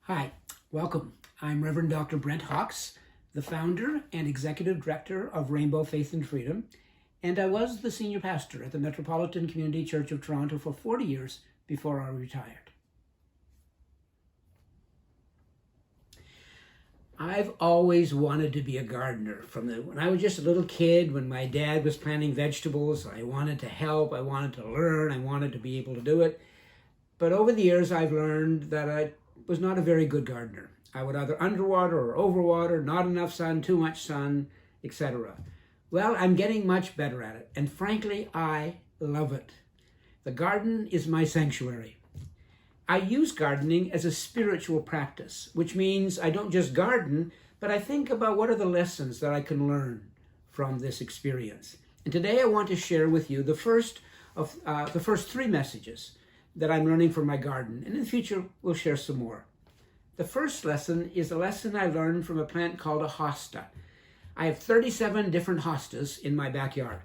Hi, welcome. I'm Reverend Dr. Brent Hawks, the founder and executive director of Rainbow Faith and Freedom, and I was the senior pastor at the Metropolitan Community Church of Toronto for 40 years before I retired. I've always wanted to be a gardener. When I was just a little kid, when my dad was planting vegetables, I wanted to help, I wanted to learn, I wanted to be able to do it. But over the years, I've learned that I was not a very good gardener. I would either underwater or overwater, not enough sun, too much sun, etc. Well, I'm getting much better at it, and frankly, I love it. The garden is my sanctuary. I use gardening as a spiritual practice, which means I don't just garden, but I think about what are the lessons that I can learn from this experience. And today I want to share with you the first three messages that I'm learning from my garden, and in the future we'll share some more. The first lesson is a lesson I learned from a plant called a hosta. I have 37 different hostas in my backyard.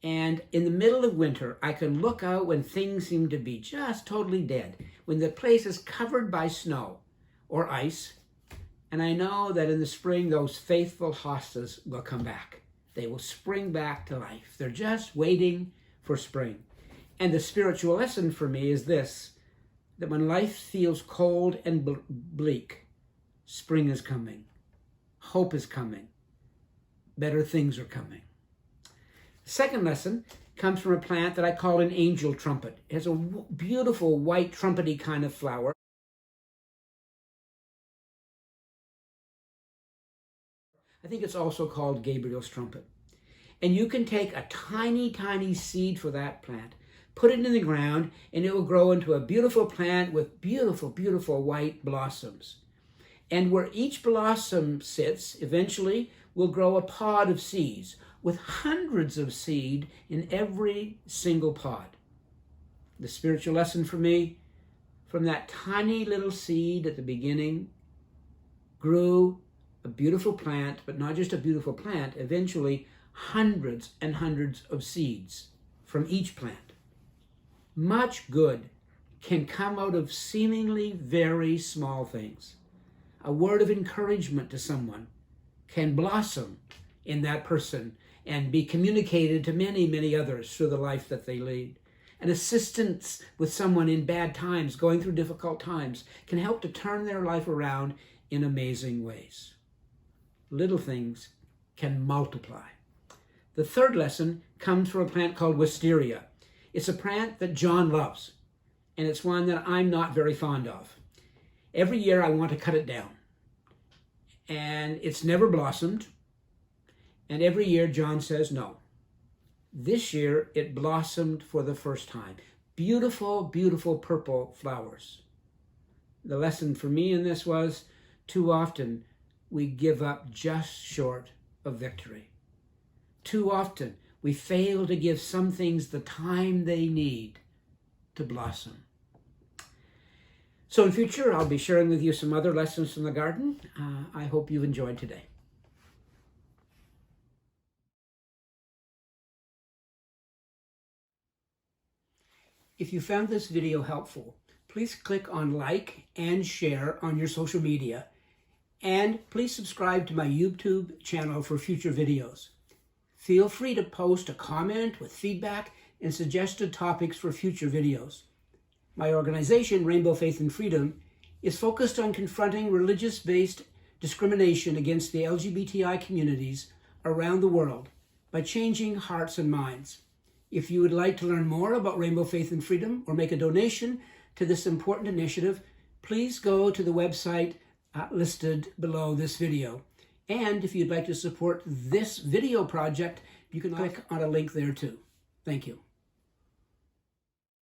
And in the middle of winter, I can look out when things seem to be just totally dead, when the place is covered by snow or ice, and I know that in the spring those faithful hostas will come back. They will spring back to life. They're just waiting for spring. And the spiritual lesson for me is this, that when life feels cold and bleak, spring is coming. Hope is coming. Better things are coming. The second lesson comes from a plant that I call an angel trumpet. It has a beautiful white trumpety kind of flower. I think it's also called Gabriel's trumpet. And you can take a tiny, tiny seed for that plant, put it in the ground, and it will grow into a beautiful plant with beautiful, beautiful white blossoms. And where each blossom sits, eventually will grow a pod of seeds with hundreds of seed in every single pod. The spiritual lesson for me, from that tiny little seed at the beginning, grew a beautiful plant, but not just a beautiful plant, eventually hundreds and hundreds of seeds from each plant. Much good can come out of seemingly very small things. A word of encouragement to someone can blossom in that person and be communicated to many, many others through the life that they lead. An assistance with someone in bad times, going through difficult times, can help to turn their life around in amazing ways. Little things can multiply. The third lesson comes from a plant called wisteria. It's a plant that John loves, and it's one that I'm not very fond of. Every year I want to cut it down, and it's never blossomed, and every year John says no. This year it blossomed for the first time. Beautiful, beautiful purple flowers. The lesson for me in this was, too often we give up just short of victory. Too often we fail to give some things the time they need to blossom. So in future, I'll be sharing with you some other lessons from the garden. I hope you've enjoyed today. If you found this video helpful, please click on like and share on your social media. And please subscribe to my YouTube channel for future videos. Feel free to post a comment with feedback and suggested topics for future videos. My organization, Rainbow Faith and Freedom, is focused on confronting religious-based discrimination against the LGBTI communities around the world by changing hearts and minds. If you would like to learn more about Rainbow Faith and Freedom or make a donation to this important initiative, please go to the website listed below this video. And if you'd like to support this video project, you can click on a link there too. Thank you.